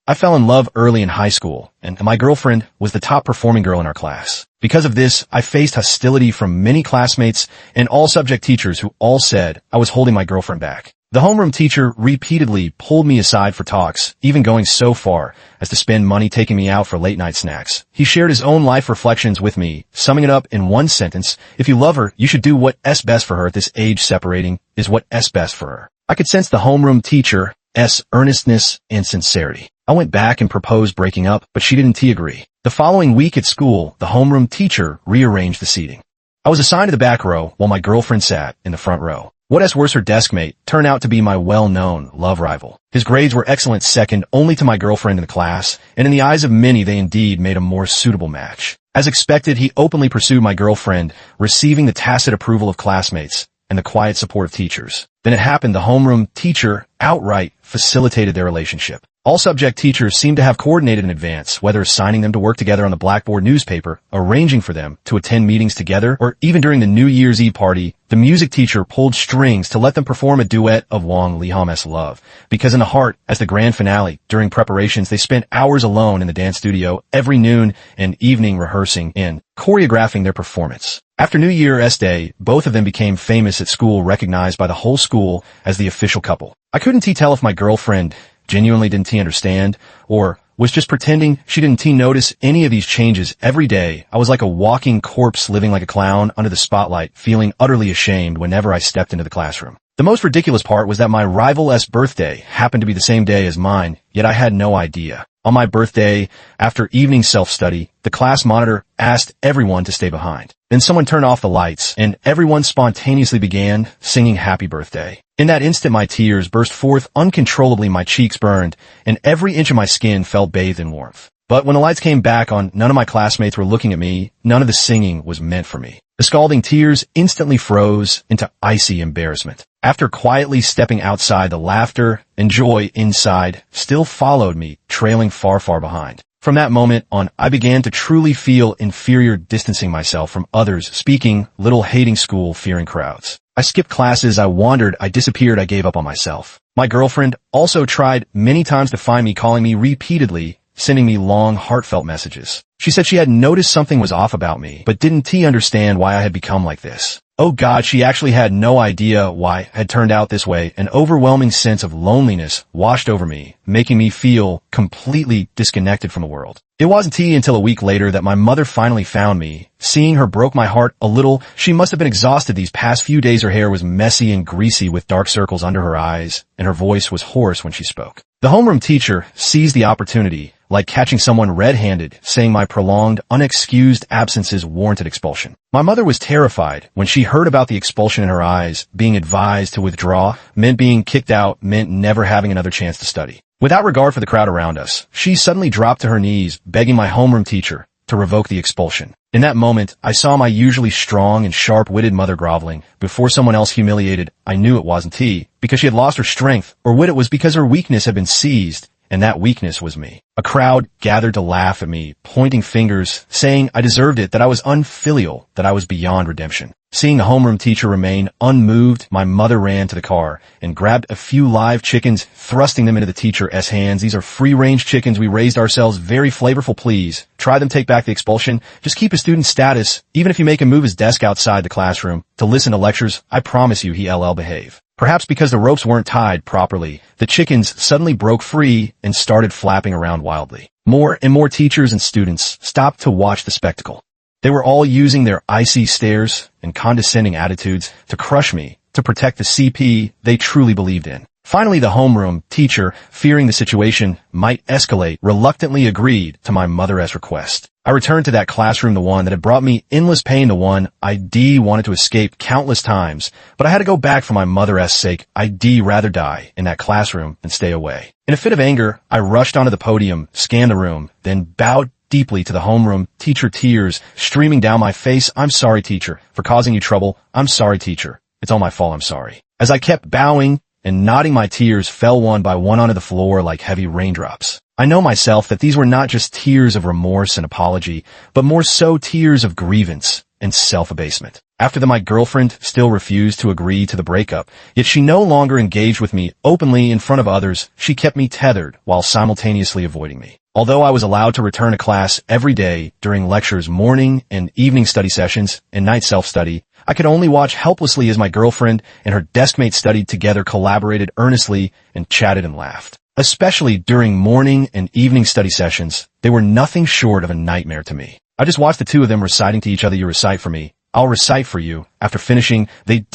I fell in love early in high school, and my girlfriend was the top performing girl in our class. Because of this, I faced hostility from many classmates and all subject teachers who all said I was holding my girlfriend back. The homeroom teacher repeatedly pulled me aside for talks, even going so far as to spend money taking me out for late-night snacks. He shared his own life reflections with me, summing it up in one sentence: if you love her, you should do what's best for her at this age. Separating is what's best for her. I could sense the homeroom teacher's earnestness and sincerity. I went back and proposed breaking up, but she didn't agree. The following week at school, the homeroom teacher rearranged the seating. I was assigned to the back row while my girlfriend sat in the front row. What's worse, her desk mate turned out to be my well-known love rival. His grades were excellent, second only to my girlfriend in the class, and in the eyes of many they indeed made a more suitable match. As expected, he openly pursued my girlfriend, receiving the tacit approval of classmates and the quiet support of teachers. Then it happened: the homeroom teacher outright facilitated their relationship. All subject teachers seemed to have coordinated in advance, whether assigning them to work together on the blackboard newspaper, arranging for them to attend meetings together, or even during the New Year's Eve party, the music teacher pulled strings to let them perform a duet of Wang Liham's Love. Because in the heart, as the grand finale, during preparations, they spent hours alone in the dance studio every noon and evening rehearsing and choreographing their performance. After New Year's Day, both of them became famous at school, recognized by the whole school as the official couple. I couldn't tell if my girlfriend genuinely didn't understand, or was just pretending she didn't notice any of these changes. Every day, I was like a walking corpse, living like a clown under the spotlight, feeling utterly ashamed whenever I stepped into the classroom. The most ridiculous part was that my rival's birthday happened to be the same day as mine, yet I had no idea. On my birthday, after evening self-study, the class monitor asked everyone to stay behind. Then someone turned off the lights, and everyone spontaneously began singing Happy Birthday. In that instant, my tears burst forth uncontrollably, my cheeks burned, and every inch of my skin felt bathed in warmth. But when the lights came back on, none of my classmates were looking at me. None of the singing was meant for me. The scalding tears instantly froze into icy embarrassment. After quietly stepping outside, the laughter and joy inside still followed me, trailing far, far behind. From that moment on, I began to truly feel inferior, distancing myself from others, speaking little, hating school, fearing crowds. I skipped classes, I wandered, I disappeared, I gave up on myself. My girlfriend also tried many times to find me, calling me repeatedly, sending me long, heartfelt messages. She said she had noticed something was off about me, but didn't understand why I had become like this. Oh God, she actually had no idea why I had turned out this way. An overwhelming sense of loneliness washed over me, making me feel completely disconnected from the world. It wasn't until a week later that my mother finally found me. Seeing her broke my heart a little. She must have been exhausted these past few days. Her hair was messy and greasy with dark circles under her eyes, and her voice was hoarse when she spoke. The homeroom teacher seized the opportunity, like catching someone red-handed, saying my prolonged, unexcused absences warranted expulsion. My mother was terrified when she heard about the expulsion in her eyes. Being advised to withdraw meant being kicked out, meant never having another chance to study. Without regard for the crowd around us, she suddenly dropped to her knees, begging my homeroom teacher to revoke the expulsion. In that moment, I saw my usually strong and sharp-witted mother groveling before someone else humiliated. I knew it wasn't because she had lost her strength, or it was because her weakness had been seized, and that weakness was me. A crowd gathered to laugh at me, pointing fingers, saying I deserved it, that I was unfilial, that I was beyond redemption. Seeing the homeroom teacher remain unmoved, my mother ran to the car and grabbed a few live chickens, thrusting them into the teacher's hands. These are free-range chickens we raised ourselves, very flavorful. Please try them, take back the expulsion. Just keep a student's status, even if you make him move his desk outside the classroom to listen to lectures. I promise you he'll behave. Perhaps because the ropes weren't tied properly, the chickens suddenly broke free and started flapping around wildly. More and more teachers and students stopped to watch the spectacle. They were all using their icy stares and condescending attitudes to crush me, to protect the CP they truly believed in. Finally, the homeroom teacher, fearing the situation might escalate, reluctantly agreed to my mother's request. I returned to that classroom, the one that had brought me endless pain, the one I'd wanted to escape countless times, but I had to go back for my mother's sake. I'd rather die in that classroom than stay away. In a fit of anger, I rushed onto the podium, scanned the room, then bowed deeply to the homeroom teacher, tears streaming down my face. I'm sorry, teacher, for causing you trouble. I'm sorry, teacher. It's all my fault. I'm sorry. As I kept bowing and nodding, my tears fell one by one onto the floor like heavy raindrops. I know myself that these were not just tears of remorse and apology, but more so tears of grievance and self-abasement. After that, my girlfriend still refused to agree to the breakup, yet she no longer engaged with me openly in front of others. She kept me tethered while simultaneously avoiding me. Although I was allowed to return to class every day during lectures, morning and evening study sessions, and night self-study, I could only watch helplessly as my girlfriend and her deskmate studied together, collaborated earnestly, and chatted and laughed. Especially during morning and evening study sessions, they were nothing short of a nightmare to me. I just watched the two of them reciting to each other, "You recite for me, I'll recite for you." After finishing, they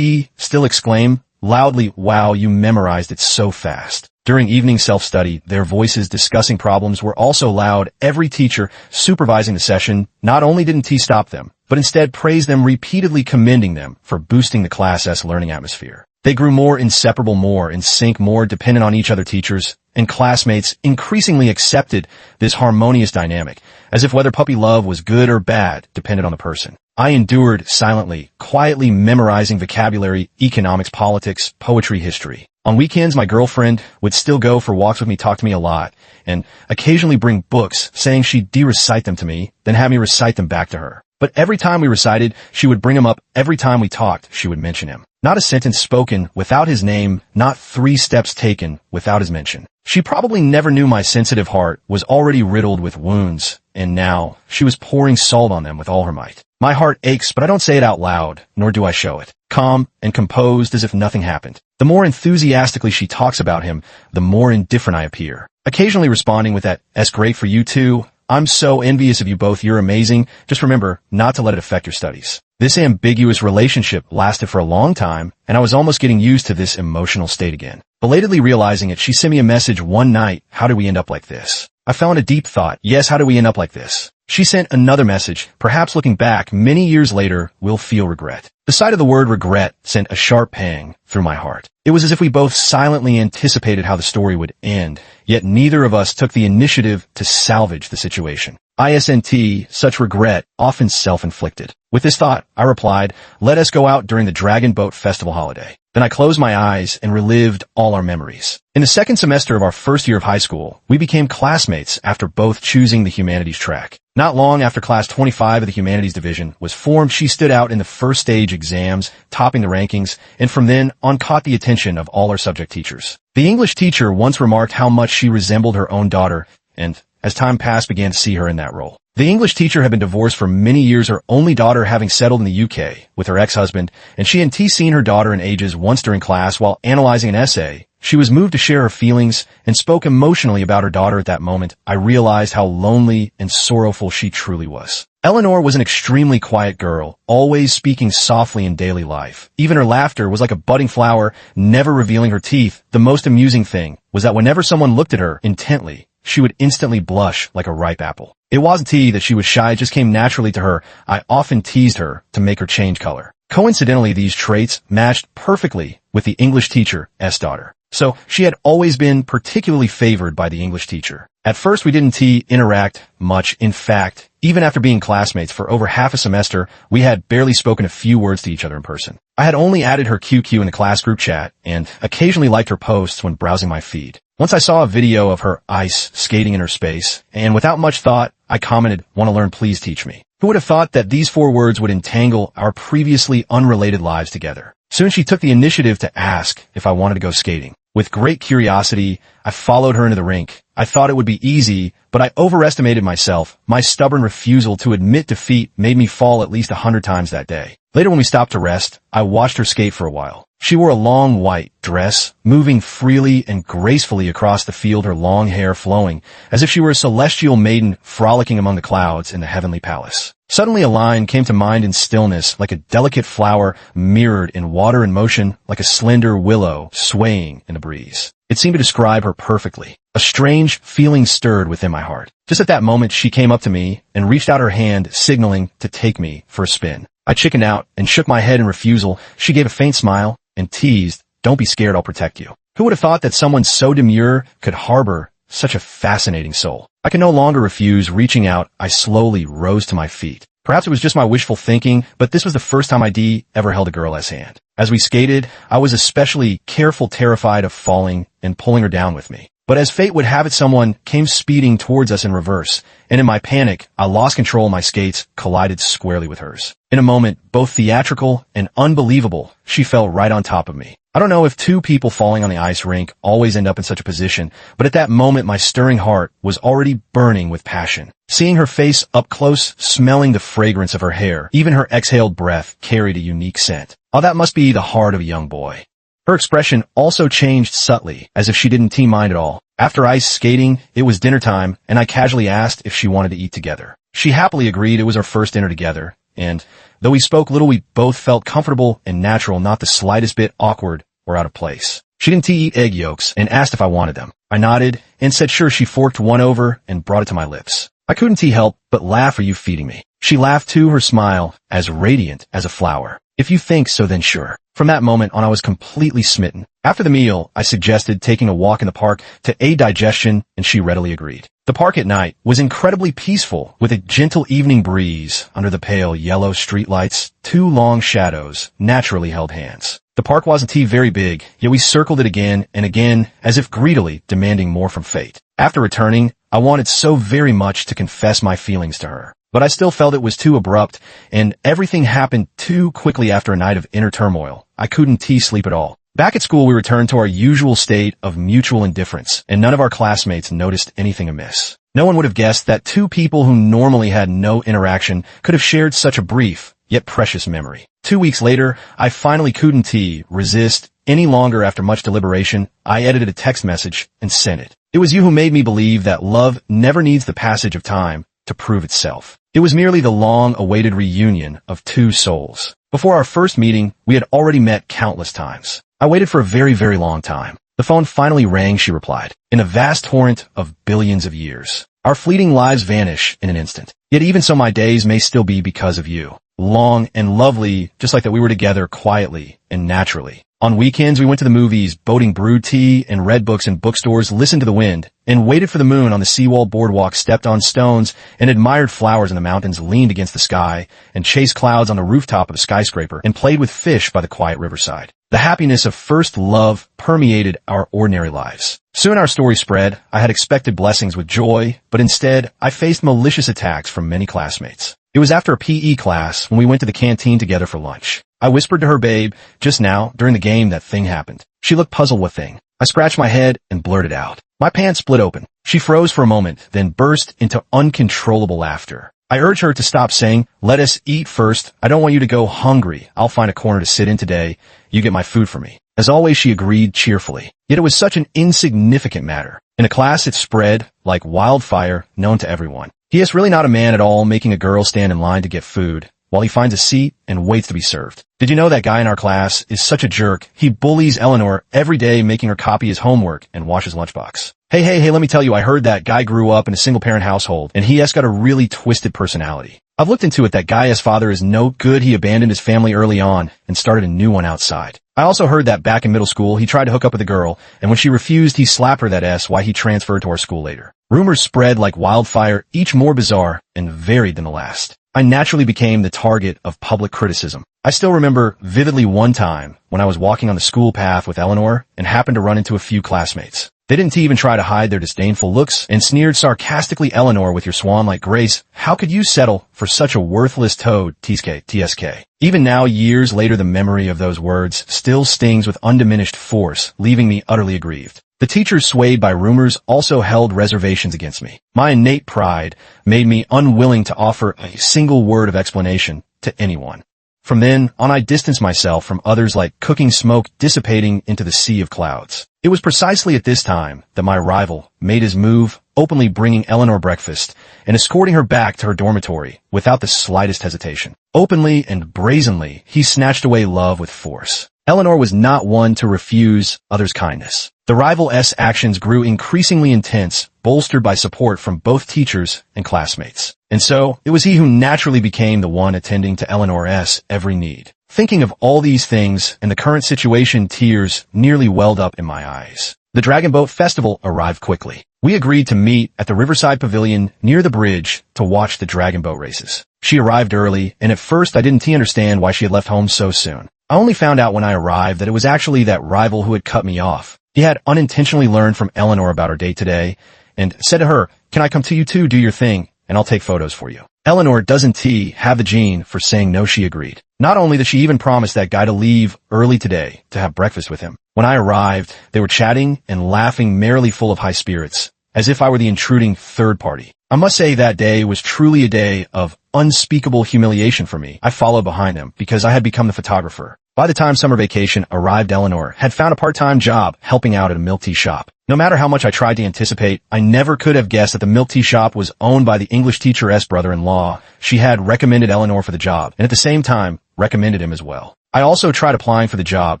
still exclaim loudly, "Wow, you memorized it so fast." During evening self-study, their voices discussing problems were also loud. Every teacher supervising the session not only didn't stop them, but instead praised them, repeatedly commending them for boosting the class's learning atmosphere. They grew more inseparable, more in sync, more dependent on each other. Teachers and classmates increasingly accepted this harmonious dynamic, as if whether puppy love was good or bad depended on the person. I endured silently, quietly memorizing vocabulary, economics, politics, poetry, history. On weekends, my girlfriend would still go for walks with me, talk to me a lot, and occasionally bring books, saying she'd recite them to me, then have me recite them back to her. But every time we recited, she would bring him up. Every time we talked, she would mention him. Not a sentence spoken without his name, not 3 steps taken without his mention. She probably never knew my sensitive heart was already riddled with wounds, and now she was pouring salt on them with all her might. My heart aches, but I don't say it out loud, nor do I show it. Calm and composed as if nothing happened. The more enthusiastically she talks about him, the more indifferent I appear. Occasionally responding with that, "That's great for you too. I'm so envious of you both. You're amazing. Just remember not to let it affect your studies." This ambiguous relationship lasted for a long time, and I was almost getting used to this emotional state again. Belatedly realizing it, she sent me a message one night. "How did we end up like this?" I fell into deep thought. Yes, how did we end up like this? She sent another message. "Perhaps looking back many years later, we'll feel regret." The sight of the word regret sent a sharp pang through my heart. It was as if we both silently anticipated how the story would end, yet neither of us took the initiative to salvage the situation. ISNT, such regret, often self-inflicted. With this thought, I replied, "Let us go out during the Dragon Boat Festival holiday." Then I closed my eyes and relived all our memories. In the second semester of our first year of high school, we became classmates after both choosing the humanities track. Not long after Class 25 of the Humanities Division was formed, she stood out in the first stage exams, topping the rankings, and from then on caught the attention of all our subject teachers. The English teacher once remarked how much she resembled her own daughter, and as time passed, began to see her in that role. The English teacher had been divorced for many years, her only daughter having settled in the UK with her ex-husband, and she had seen her daughter in ages. Once during class, while analyzing an essay, she was moved to share her feelings and spoke emotionally about her daughter. At that moment, I realized how lonely and sorrowful she truly was. Eleanor was an extremely quiet girl, always speaking softly in daily life. Even her laughter was like a budding flower, never revealing her teeth. The most amusing thing was that whenever someone looked at her intently, she would instantly blush like a ripe apple. It wasn't that she was shy, it just came naturally to her. I often teased her to make her change color. Coincidentally, these traits matched perfectly with the English teacher's daughter. So she had always been particularly favored by the English teacher. At first, we didn't interact much. In fact, even after being classmates for over half a semester, we had barely spoken a few words to each other in person. I had only added her QQ in the class group chat and occasionally liked her posts when browsing my feed. Once I saw a video of her ice skating in her space, and without much thought, I commented, "Want to learn? Please teach me." Who would have thought that these 4 words would entangle our previously unrelated lives together? Soon she took the initiative to ask if I wanted to go skating. With great curiosity, I followed her into the rink. I thought it would be easy, but I overestimated myself. My stubborn refusal to admit defeat made me fall at least 100 times that day. Later, when we stopped to rest, I watched her skate for a while. She wore a long white dress, moving freely and gracefully across the field, her long hair flowing, as if she were a celestial maiden frolicking among the clouds in the heavenly palace. Suddenly a line came to mind in stillness, like a delicate flower mirrored in water in motion, like a slender willow swaying in the breeze. It seemed to describe her perfectly. A strange feeling stirred within my heart. Just at that moment, she came up to me and reached out her hand, signaling to take me for a spin. I chickened out and shook my head in refusal. She gave a faint smile and teased, "Don't be scared, I'll protect you." Who would have thought that someone so demure could harbor such a fascinating soul? I could no longer refuse. Reaching out, I slowly rose to my feet. Perhaps it was just my wishful thinking, but this was the first time I ever held a girl's hand. As we skated, I was especially careful, terrified of falling and pulling her down with me. But as fate would have it, someone came speeding towards us in reverse, and in my panic, I lost control and my skates collided squarely with hers. In a moment, both theatrical and unbelievable, she fell right on top of me. I don't know if two people falling on the ice rink always end up in such a position, but at that moment my stirring heart was already burning with passion. Seeing her face up close, smelling the fragrance of her hair, even her exhaled breath carried a unique scent. Oh, that must be the heart of a young boy. Her expression also changed subtly, as if she didn't team mind at all. After ice skating, it was dinner time, and I casually asked if she wanted to eat together. She happily agreed. It was our first dinner together, and though we spoke little, we both felt comfortable and natural, not the slightest bit awkward or out of place. She didn't eat egg yolks and asked if I wanted them. I nodded and said sure. She forked one over and brought it to my lips. I couldn't help but laugh. Are you feeding me? She laughed too, her smile as radiant as a flower. If you think so, then sure. From that moment on, I was completely smitten. After the meal, I suggested taking a walk in the park to aid digestion, and she readily agreed. The park at night was incredibly peaceful, with a gentle evening breeze under the pale yellow streetlights. Two long shadows naturally held hands. The park wasn't very big, yet we circled it again and again, as if greedily demanding more from fate. After returning, I wanted so very much to confess my feelings to her, but I still felt it was too abrupt, and everything happened too quickly after a night of inner turmoil. I couldn't sleep at all. Back at school, we returned to our usual state of mutual indifference, and none of our classmates noticed anything amiss. No one would have guessed that two people who normally had no interaction could have shared such a brief, yet precious memory. 2 weeks later, I finally couldn't resist any longer. After much deliberation, I edited a text message and sent it. It was you who made me believe that love never needs the passage of time to prove itself. It was merely the long-awaited reunion of two souls. Before our first meeting, we had already met countless times. I waited for a very, very long time. The phone finally rang, she replied. In a vast torrent of billions of years, our fleeting lives vanish in an instant. Yet even so, my days may still be because of you. Long and lovely, just like that we were together quietly and naturally. On weekends, we went to the movies, boating, brewed tea, and read books in bookstores, listened to the wind, and waited for the moon on the seawall boardwalk, stepped on stones, and admired flowers in the mountains, leaned against the sky, and chased clouds on the rooftop of a skyscraper, and played with fish by the quiet riverside. The happiness of first love permeated our ordinary lives. Soon our story spread. I had expected blessings with joy, but instead, I faced malicious attacks from many classmates. It was after a PE class when we went to the canteen together for lunch. I whispered to her, babe, just now, during the game, that thing happened. She looked puzzled. What thing? I scratched my head and blurted out. My pants split open. She froze for a moment, then burst into uncontrollable laughter. I urged her to stop, saying, let us eat first. I don't want you to go hungry. I'll find a corner to sit in today. You get my food for me. As always, she agreed cheerfully. Yet it was such an insignificant matter. In a class, it spread like wildfire, known to everyone. He is really not a man at all, making a girl stand in line to get food while he finds a seat and waits to be served. Did you know that guy in our class is such a jerk? He bullies Eleanor every day, making her copy his homework and wash his lunchbox. Hey, let me tell you, I heard that guy grew up in a single-parent household, and he has got a really twisted personality. I've looked into it. That guy's father is no good. He abandoned his family early on and started a new one outside. I also heard that back in middle school, he tried to hook up with a girl, and when she refused, he slapped her. That's why he transferred to our school later. Rumors spread like wildfire, each more bizarre and varied than the last. I naturally became the target of public criticism. I still remember vividly one time when I was walking on the school path with Eleanor and happened to run into a few classmates. They didn't even try to hide their disdainful looks and sneered sarcastically, Eleanor, with your swan-like grace, how could you settle for such a worthless toad, TSK. Even now, years later, the memory of those words still stings with undiminished force, leaving me utterly aggrieved. The teachers, swayed by rumors, also held reservations against me. My innate pride made me unwilling to offer a single word of explanation to anyone. From then on, I distanced myself from others like cooking smoke dissipating into the sea of clouds. It was precisely at this time that my rival made his move, openly bringing Eleanor breakfast and escorting her back to her dormitory without the slightest hesitation. Openly and brazenly, he snatched away love with force. Eleanor was not one to refuse others' kindness. The rival's actions grew increasingly intense, bolstered by support from both teachers and classmates. And so, it was he who naturally became the one attending to Eleanor's every need. Thinking of all these things and the current situation, tears nearly welled up in my eyes. The Dragon Boat Festival arrived quickly. We agreed to meet at the Riverside Pavilion near the bridge to watch the Dragon Boat races. She arrived early, and at first I didn't understand why she had left home so soon. I only found out when I arrived that it was actually that rival who had cut me off. He had unintentionally learned from Eleanor about her date today and said to her, "Can I come to you too, do your thing, and I'll take photos for you." Eleanor doesn't have the gene for saying no. She agreed. Not only did she even promise that guy to leave early today to have breakfast with him. When I arrived, they were chatting and laughing merrily, full of high spirits, as if I were the intruding third party. I must say that day was truly a day of unspeakable humiliation for me. I followed behind them because I had become the photographer. By the time summer vacation arrived, Eleanor had found a part-time job helping out at a milk tea shop. No matter how much I tried to anticipate, I never could have guessed that the milk tea shop was owned by the English teacher's brother-in-law. She had recommended Eleanor for the job, and at the same time, recommended him as well. I also tried applying for the job,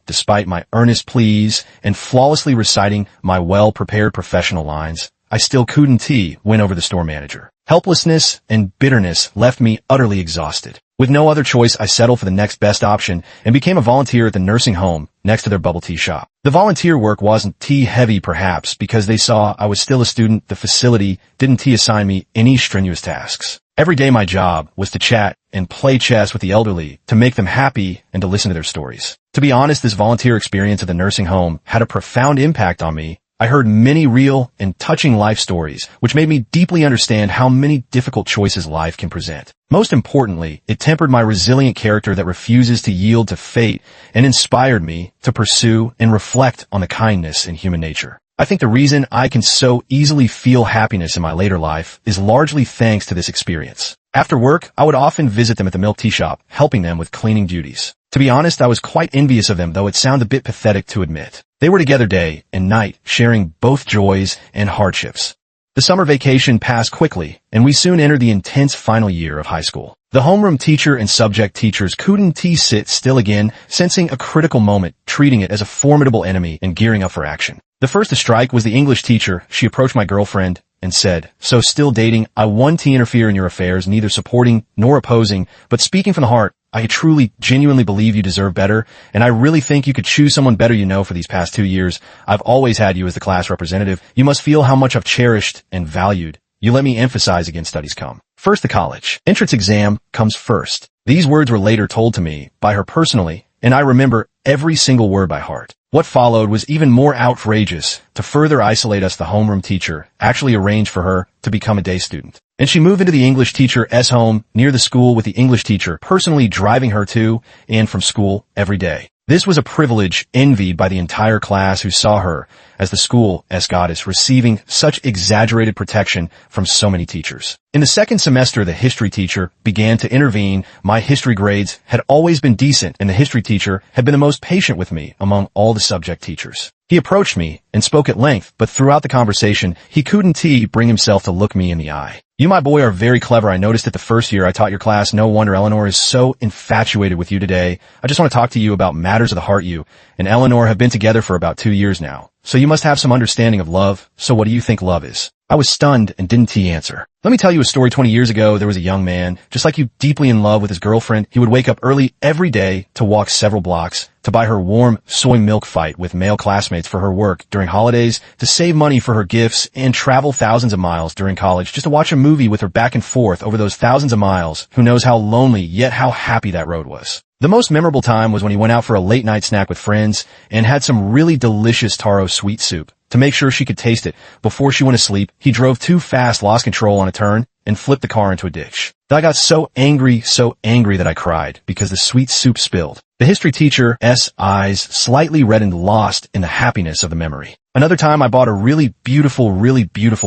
despite my earnest pleas and flawlessly reciting my well-prepared professional lines. I still couldn't win over the store manager. Helplessness and bitterness left me utterly exhausted. With no other choice, I settled for the next best option and became a volunteer at the nursing home next to their bubble tea shop. The volunteer work wasn't tea heavy, perhaps because they saw I was still a student. The facility didn't assign me any strenuous tasks. Every day my job was to chat and play chess with the elderly, to make them happy and to listen to their stories. To be honest, this volunteer experience at the nursing home had a profound impact on me. I heard many real and touching life stories, which made me deeply understand how many difficult choices life can present. Most importantly, it tempered my resilient character that refuses to yield to fate and inspired me to pursue and reflect on the kindness in human nature. I think the reason I can so easily feel happiness in my later life is largely thanks to this experience. After work, I would often visit them at the milk tea shop, helping them with cleaning duties. To be honest, I was quite envious of them, though it sounded a bit pathetic to admit. They were together day and night, sharing both joys and hardships. The summer vacation passed quickly, and we soon entered the intense final year of high school. The homeroom teacher and subject teachers couldn't sit still again, sensing a critical moment, treating it as a formidable enemy and gearing up for action. The first to strike was the English teacher. She approached my girlfriend and said, "So still dating? I want to interfere in your affairs, neither supporting nor opposing, but speaking from the heart, I truly, genuinely believe you deserve better, and I really think you could choose someone better. You know, for these past 2 years, I've always had you as the class representative. You must feel how much I've cherished and valued. You let me emphasize again, studies come first. The college entrance exam comes first." These words were later told to me by her personally, and I remember every single word by heart. What followed was even more outrageous. To further isolate us, the homeroom teacher actually arranged for her to become a day student. And she moved into the English teacher's home near the school, with the English teacher personally driving her to and from school every day. This was a privilege envied by the entire class, who saw her as the school's goddess, receiving such exaggerated protection from so many teachers. In the second semester, the history teacher began to intervene. My history grades had always been decent, and the history teacher had been the most patient with me among all the subject teachers. He approached me and spoke at length, but throughout the conversation, he couldn't bring himself to look me in the eye. "You, my boy, are very clever. I noticed it the first year I taught your class. No wonder Eleanor is so infatuated with you today. I just want to talk to you about matters of the heart. You and Eleanor have been together for about 2 years now, so you must have some understanding of love. So what do you think love is?" I was stunned and didn't answer. "Let me tell you a story. 20 years ago, there was a young man, just like you, deeply in love with his girlfriend. He would wake up early every day to walk several blocks, to buy her warm soy milk, fight with male classmates for her work during holidays, to save money for her gifts, and travel thousands of miles during college just to watch a movie with her back and forth over those thousands of miles. Who knows how lonely, yet how happy that road was. The most memorable time was when he went out for a late night snack with friends and had some really delicious taro sweet soup. To make sure she could taste it before she went to sleep, he drove too fast, lost control on a turn, and flipped the car into a ditch. I got so angry that I cried because the sweet soup spilled. The history teacher's eyes slightly reddened, lost in the happiness of the memory. Another time I bought a really beautiful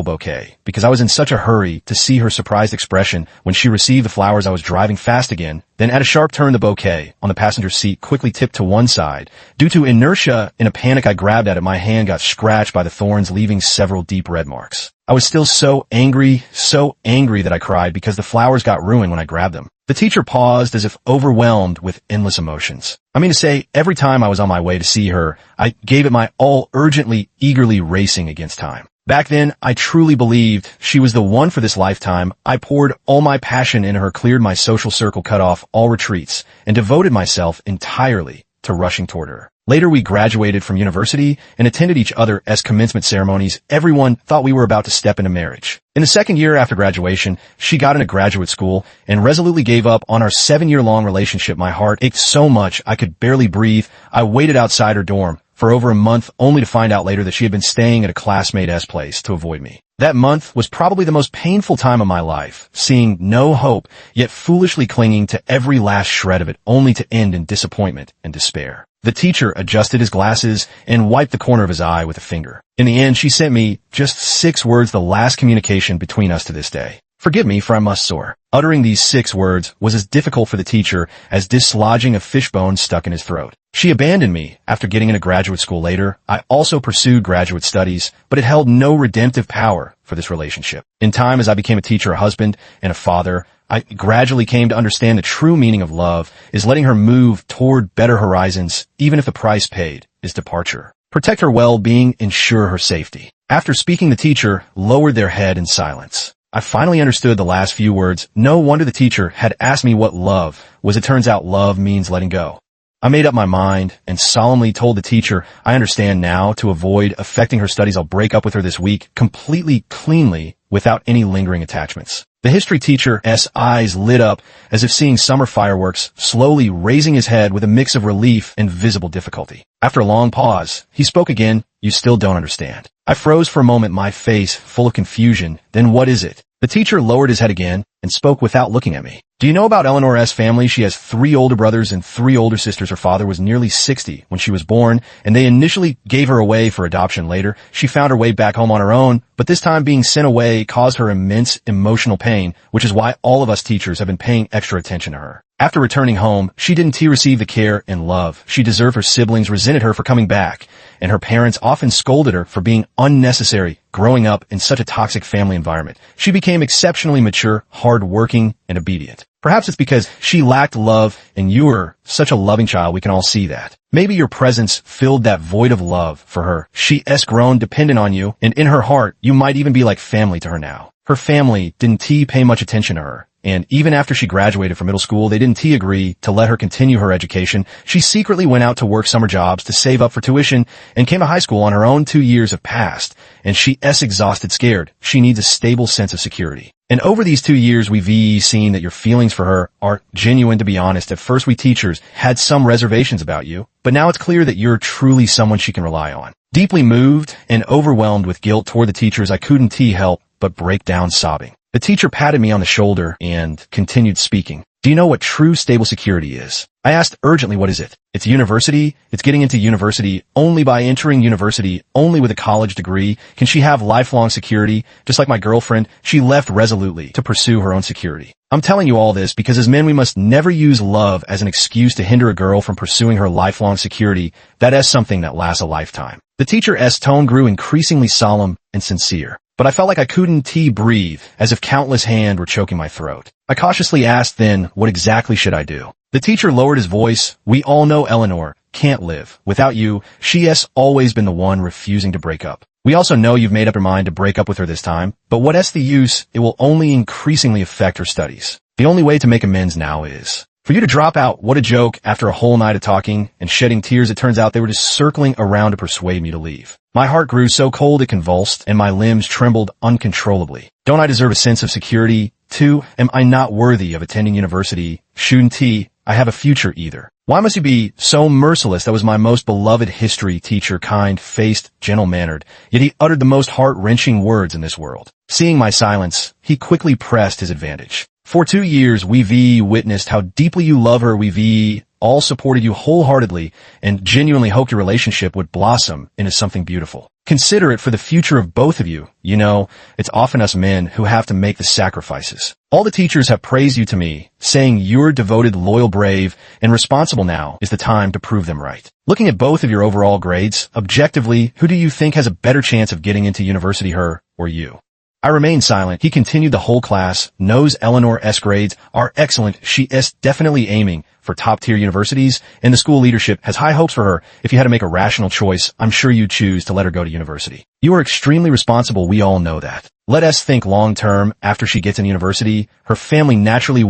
bouquet because I was in such a hurry to see her surprised expression when she received the flowers. I was driving fast again. Then at a sharp turn, the bouquet on the passenger seat quickly tipped to one side. Due to inertia, in a panic, I grabbed at it. My hand got scratched by the thorns, leaving several deep red marks. I was still so angry that I cried because the flowers got ruined when I grabbed them. The teacher paused as if overwhelmed with endless emotions. I mean to say, every time I was on my way to see her, I gave it my all, urgently, eagerly racing against time. Back then, I truly believed she was the one for this lifetime. I poured all my passion into her, cleared my social circle, cut off all retreats, and devoted myself entirely to rushing toward her. Later, we graduated from university and attended each other's commencement ceremonies. Everyone thought we were about to step into marriage. In the second year after graduation, she got into graduate school and resolutely gave up on our 7-year-long relationship. My heart ached so much I could barely breathe. I waited outside her dorm, for over a month only to find out later that she had been staying at a classmate's place to avoid me. That month was probably the most painful time of my life, seeing no hope, yet foolishly clinging to every last shred of it only to end in disappointment and despair. The teacher adjusted his glasses and wiped the corner of his eye with a finger. In the end, she sent me just 6 words, the last communication between us to this day. Forgive me, for I must soar. Uttering these 6 words was as difficult for the teacher as dislodging a fishbone stuck in his throat. She abandoned me after getting into graduate school later. I also pursued graduate studies, but it held no redemptive power for this relationship. In time, as I became a teacher, a husband, and a father, I gradually came to understand the true meaning of love is letting her move toward better horizons, even if the price paid is departure. Protect her well-being, ensure her safety. After speaking, the teacher lowered their head in silence. I finally understood the last few words. No wonder the teacher had asked me what love was. It turns out love means letting go. I made up my mind and solemnly told the teacher, I understand now, to avoid affecting her studies, I'll break up with her this week, completely cleanly, without any lingering attachments. The history teacher's eyes lit up as if seeing summer fireworks, slowly raising his head with a mix of relief and visible difficulty. After a long pause, he spoke again. You still don't understand. I froze for a moment, my face full of confusion. Then what is it? The teacher lowered his head again and spoke without looking at me. Do you know about Eleanor's family? She has 3 older brothers and 3 older sisters. Her father was nearly 60 when she was born, and they initially gave her away for adoption. Later, she found her way back home on her own, but this time being sent away caused her immense emotional pain, which is why all of us teachers have been paying extra attention to her. After returning home, she didn't receive the care and love she deserved. Her siblings resented her for coming back, and her parents often scolded her for being unnecessary growing up in such a toxic family environment. She became exceptionally mature, hard-working, and obedient. Perhaps it's because she lacked love, and you were such a loving child. We can all see that. Maybe your presence filled that void of love for her. She's grown dependent on you, and in her heart, you might even be like family to her now. Her family didn't pay much attention to her, and even after she graduated from middle school, they didn't agree to let her continue her education. She secretly went out to work summer jobs to save up for tuition and came to high school on her own. 2 years have passed, and she's exhausted, scared. She needs a stable sense of security. And over these 2 years, we've seen that your feelings for her are genuine. To be honest, at first we teachers had some reservations about you, but now it's clear that you're truly someone she can rely on. Deeply moved and overwhelmed with guilt toward the teachers, I couldn't help but break down sobbing. The teacher patted me on the shoulder and continued speaking. Do you know what true stable security is? I asked urgently, what is it? It's university. It's getting into university. Only by entering university, only with a college degree, can she have lifelong security. Just like my girlfriend, she left resolutely to pursue her own security. I'm telling you all this because as men, we must never use love as an excuse to hinder a girl from pursuing her lifelong security. That is something that lasts a lifetime. The teacher's tone grew increasingly solemn and sincere, but I felt like I couldn't breathe, as if countless hands were choking my throat. I cautiously asked then, what exactly should I do? The teacher lowered his voice. We all know Eleanor can't live without you. She's always been the one refusing to break up. We also know you've made up your mind to break up with her this time, but what's the use? It will only increasingly affect her studies. The only way to make amends now is for you to drop out. What a joke. After a whole night of talking and shedding tears, it turns out they were just circling around to persuade me to leave. My heart grew so cold it convulsed, and my limbs trembled uncontrollably. Don't I deserve a sense of security? 2. Am I not worthy of attending university? Shouldn't I have a future either? Why must you be so merciless? That was my most beloved history teacher, kind-faced, gentle-mannered, yet he uttered the most heart-wrenching words in this world. Seeing my silence, he quickly pressed his advantage. For 2 years, we've witnessed how deeply you love her. We've all supported you wholeheartedly and genuinely hoped your relationship would blossom into something beautiful. Consider it for the future of both of you. You know, it's often us men who have to make the sacrifices. All the teachers have praised you to me, saying you're devoted, loyal, brave, and responsible. Now is the time to prove them right. Looking at both of your overall grades, objectively, who do you think has a better chance of getting into university, her or you? I remained silent. He continued, the whole class knows Eleanor's grades are excellent. She is definitely aiming for top-tier universities, and the school leadership has high hopes for her. If you had to make a rational choice, I'm sure you'd choose to let her go to university. You are extremely responsible. We all know that. Let us think long-term. After she gets in university, her family naturally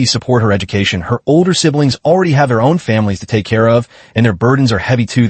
support her education. Her older siblings already have their own families to take care of, and their burdens are heavy too.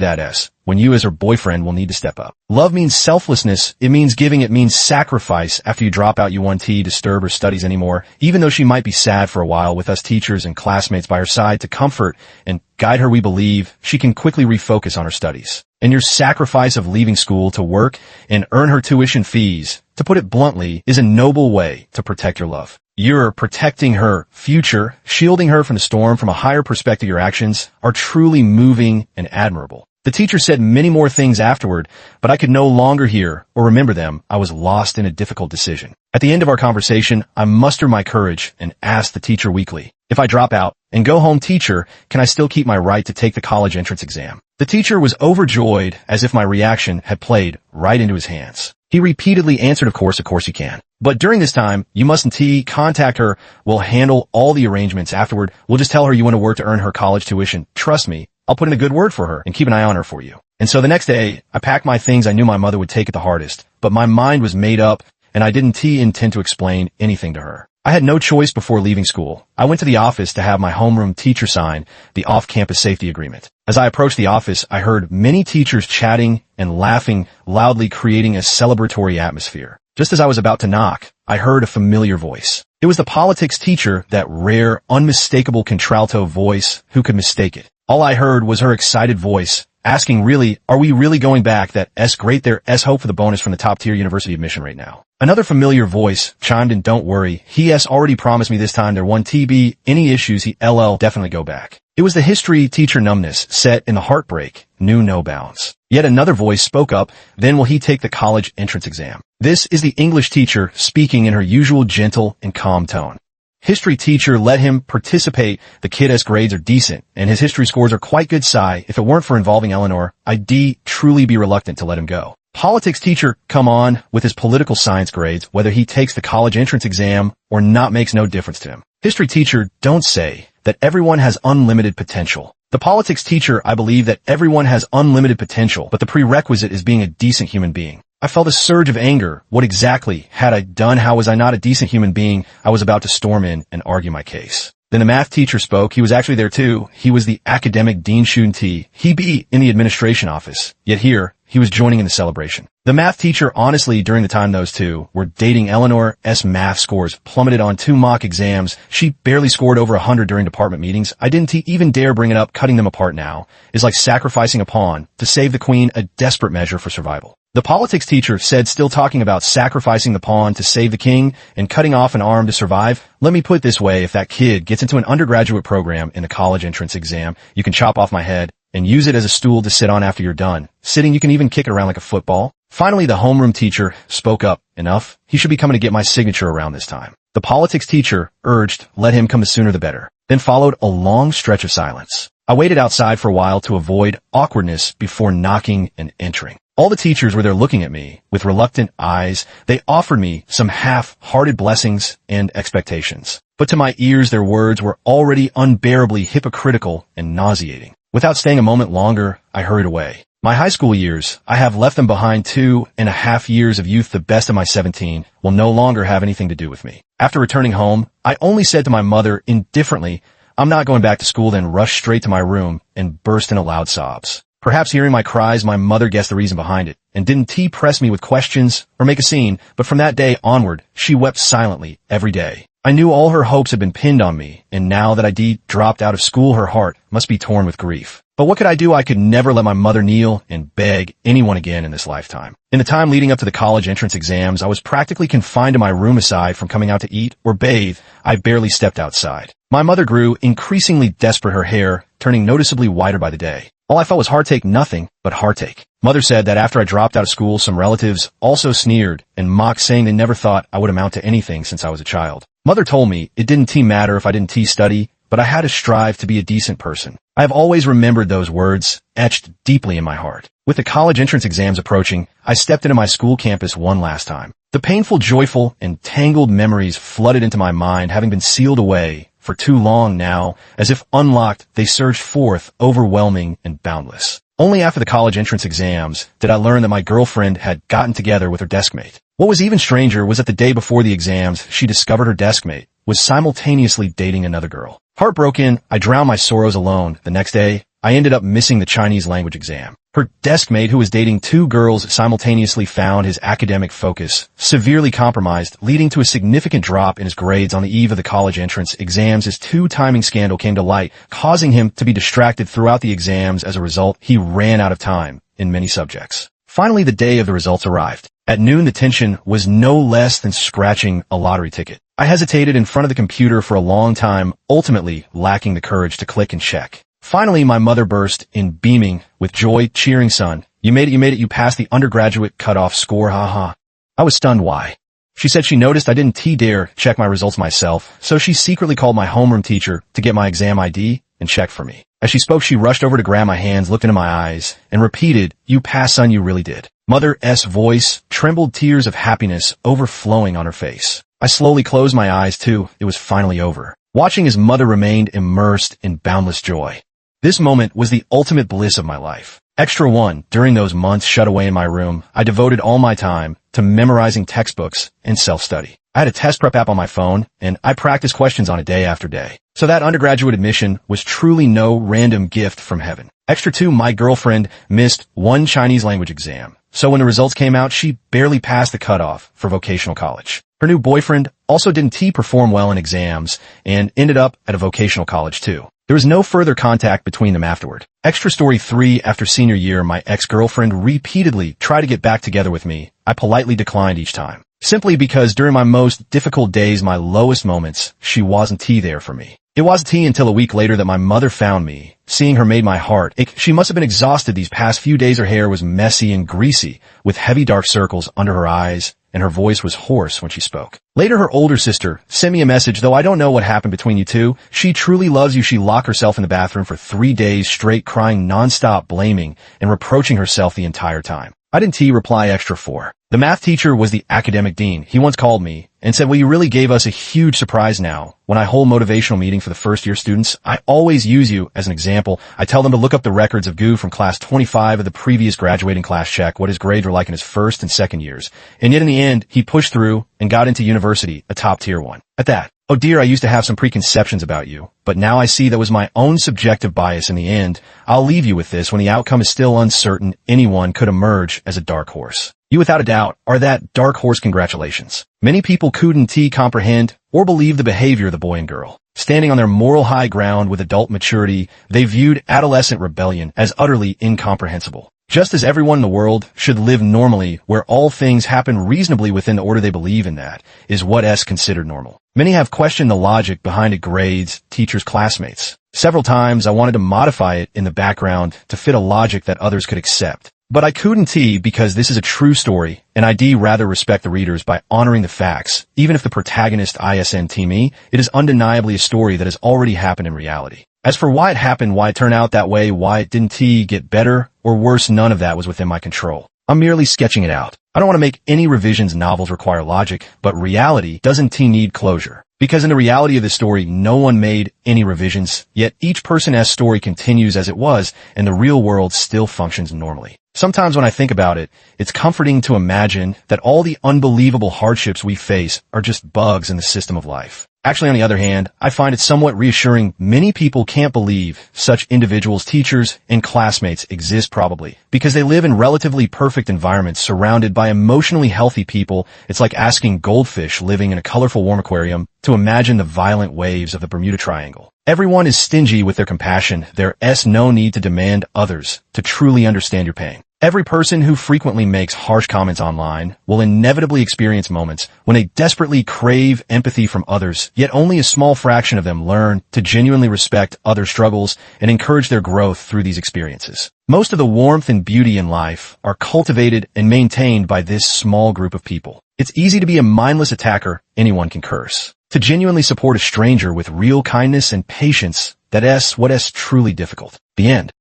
When you as her boyfriend will need to step up. Love means selflessness. It means giving. It means sacrifice. After you drop out, you won't disturb her studies anymore. Even though she might be sad for a while, with us teachers and classmates by her side to comfort and guide her, we believe she can quickly refocus on her studies. and your sacrifice of leaving school to work and earn her tuition fees, to put it bluntly, is a noble way to protect your love. You're protecting her future, shielding her from the storm from a higher perspective. Your actions are truly moving and admirable. The teacher said many more things afterward, but I could no longer hear or remember them. I was lost in a difficult decision. At the end of our conversation, I mustered my courage and asked the teacher weakly, if I drop out and go home, teacher, can I still keep my right to take the college entrance exam? The teacher was overjoyed, as if my reaction had played right into his hands. He repeatedly answered, of course you can. But during this time, you mustn't contact her. We'll handle all the arrangements afterward. We'll just tell her you want to work to earn her college tuition. Trust me, I'll put in a good word for her and keep an eye on her for you. And so the next day, I packed my things. I knew my mother would take it the hardest, but my mind was made up and I didn't intend to explain anything to her. I had no choice before leaving school. I went to the office to have my homeroom teacher sign the off-campus safety agreement. As I approached the office, I heard many teachers chatting and laughing loudly, creating a celebratory atmosphere. Just as I was about to knock, I heard a familiar voice. It was the politics teacher, that rare, unmistakable contralto voice. Who could mistake it? All I heard was her excited voice, asking, really, are we really going back? That's great. There's hope for the bonus from the top-tier university admission right now. Another familiar voice chimed in, don't worry. He has already promised me this time there won't be any issues. He'll definitely go back. It was the history teacher. Numbness set in the heartbreak knew no bounds. Yet another voice spoke up, then will he take the college entrance exam? This is the English teacher speaking in her usual gentle and calm tone. History teacher, let him participate. The kid's grades are decent, and his history scores are quite good. Sigh, if it weren't for involving Eleanor, I'd truly be reluctant to let him go. Politics teacher, come on, with his political science grades, whether he takes the college entrance exam or not makes no difference to him. History teacher, don't say that everyone has unlimited potential. The politics teacher, I believe that everyone has unlimited potential, but the prerequisite is being a decent human being. I felt a surge of anger. What exactly had I done? How was I not a decent human being? I was about to storm in and argue my case. Then the math teacher spoke. He was actually there too. He was the academic Dean Shun T. He be in the administration office. Yet here, he was joining in the celebration. The math teacher, honestly, during the time those two were dating, Eleanor's math scores plummeted on 2 mock exams. She barely scored over 100 during department meetings. I didn't even dare bring it up. Cutting them apart now is like sacrificing a pawn to save the queen, a desperate measure for survival. The politics teacher said, still talking about sacrificing the pawn to save the king and cutting off an arm to survive. Let me put it this way, if that kid gets into an undergraduate program in the college entrance exam, you can chop off my head and use it as a stool to sit on after you're done. Sitting, you can even kick it around like a football. Finally, the homeroom teacher spoke up. Enough. He should be coming to get my signature around this time. The politics teacher urged, let him come, the sooner the better. Then followed a long stretch of silence. I waited outside for a while to avoid awkwardness before knocking and entering. All the teachers were there looking at me with reluctant eyes. They offered me some half-hearted blessings and expectations. But to my ears, their words were already unbearably hypocritical and nauseating. Without staying a moment longer, I hurried away. My high school years, I have left them behind. 2.5 years of youth, the best of my 17, will no longer have anything to do with me. After returning home, I only said to my mother indifferently, I'm not going back to school, then rushed straight to my room and burst into loud sobs. Perhaps hearing my cries, my mother guessed the reason behind it and didn't press me with questions or make a scene, but from that day onward, she wept silently every day. I knew all her hopes had been pinned on me, and now that I dropped out of school, her heart must be torn with grief. But what could I do? I could never let my mother kneel and beg anyone again in this lifetime. In the time leading up to the college entrance exams, I was practically confined to my room. Aside from coming out to eat or bathe, I barely stepped outside. My mother grew increasingly desperate, her hair turning noticeably whiter by the day. All I felt was heartache, nothing but heartache. Mother said that after I dropped out of school, some relatives also sneered and mocked, saying they never thought I would amount to anything since I was a child. Mother told me it didn't matter if I didn't study, but I had to strive to be a decent person. I have always remembered those words, etched deeply in my heart. With the college entrance exams approaching, I stepped into my school campus one last time. The painful, joyful, and tangled memories flooded into my mind, having been sealed away for too long now. As if unlocked, they surged forth, overwhelming and boundless. Only after the college entrance exams did I learn that my girlfriend had gotten together with her deskmate. What was even stranger was that the day before the exams, she discovered her deskmate was simultaneously dating another girl. Heartbroken, I drowned my sorrows alone. The next day, I ended up missing the Chinese language exam. Her deskmate, who was dating 2 girls simultaneously, found his academic focus severely compromised, leading to a significant drop in his grades on the eve of the college entrance exams. His 2 timing scandal came to light, causing him to be distracted throughout the exams. As a result, he ran out of time in many subjects. Finally, the day of the results arrived. At noon, the tension was no less than scratching a lottery ticket. I hesitated in front of the computer for a long time, ultimately lacking the courage to click and check. Finally, my mother burst in, beaming with joy, cheering, "Son, you made it, you passed the undergraduate cutoff score, haha." I was stunned. Why? She said she noticed I didn't dare check my results myself, so she secretly called my homeroom teacher to get my exam ID and check for me. As she spoke, she rushed over to grab my hands, looked into my eyes, and repeated, "You passed, son, you really did." Mother's voice trembled, tears of happiness overflowing on her face. I slowly closed my eyes too. It was finally over. Watching as mother remained immersed in boundless joy. This moment was the ultimate bliss of my life. Extra one, during those months shut away in my room, I devoted all my time to memorizing textbooks and self-study. I had a test prep app on my phone, and I practiced questions on it day after day. So that undergraduate admission was truly no random gift from heaven. Extra two, my girlfriend missed one Chinese language exam. So when the results came out, she barely passed the cutoff for vocational college. Her new boyfriend also didn't perform well in exams and ended up at a vocational college too. There was no further contact between them afterward. Extra story 3, after senior year, my ex-girlfriend repeatedly tried to get back together with me. I politely declined each time. Simply because during my most difficult days, my lowest moments, she wasn't there for me. It wasn't until a week later that my mother found me. Seeing her made my heart ache. She must have been exhausted these past few days. Her hair was messy and greasy, with heavy dark circles under her eyes, and her voice was hoarse when she spoke. Later, her older sister sent me a message, "Though I don't know what happened between you two, she truly loves you." She locked herself in the bathroom for 3 days straight, crying nonstop, blaming and reproaching herself the entire time. I didn't reply. Extra 4. The math teacher was the academic dean. He once called me and said, "Well, you really gave us a huge surprise now. When I hold motivational meeting for the first-year students, I always use you as an example. I tell them to look up the records of Gu from class 25 of the previous graduating class, check what his grades were like in his first and second years. And yet in the end, he pushed through and got into university, a top-tier one. At that, oh dear, I used to have some preconceptions about you, but now I see that was my own subjective bias in the end. I'll leave you with this. When the outcome is still uncertain, anyone could emerge as a dark horse. You, without a doubt, are that dark horse. Congratulations." Many people couldn't comprehend or believe the behavior of the boy and girl. Standing on their moral high ground with adult maturity, they viewed adolescent rebellion as utterly incomprehensible. Just as everyone in the world should live normally, where all things happen reasonably within the order they believe in, that is what is considered normal. Many have questioned the logic behind grades, teachers, classmates. Several times I wanted to modify it in the background to fit a logic that others could accept. But I couldn't because this is a true story, and I'd rather respect the readers by honoring the facts. Even if the protagonist isn't me, it is undeniably a story that has already happened in reality. As for why it happened, why it turned out that way, why it didn't get better or worse, none of that was within my control. I'm merely sketching it out. I don't want to make any revisions. Novels require logic, but reality doesn't need closure. Because in the reality of the story, no one made any revisions, yet each person's story continues as it was, and the real world still functions normally. Sometimes when I think about it, it's comforting to imagine that all the unbelievable hardships we face are just bugs in the system of life. Actually, on the other hand, I find it somewhat reassuring. Many people can't believe such individuals, teachers, and classmates exist, probably because they live in relatively perfect environments surrounded by emotionally healthy people. It's like asking goldfish living in a colorful warm aquarium to imagine the violent waves of the Bermuda Triangle. Everyone is stingy with their compassion. There's no need to demand others to truly understand your pain. Every person who frequently makes harsh comments online will inevitably experience moments when they desperately crave empathy from others, yet only a small fraction of them learn to genuinely respect other struggles and encourage their growth through these experiences. Most of the warmth and beauty in life are cultivated and maintained by this small group of people. It's easy to be a mindless attacker. Anyone can curse. To genuinely support a stranger with real kindness and patience, that's what is truly difficult. The end.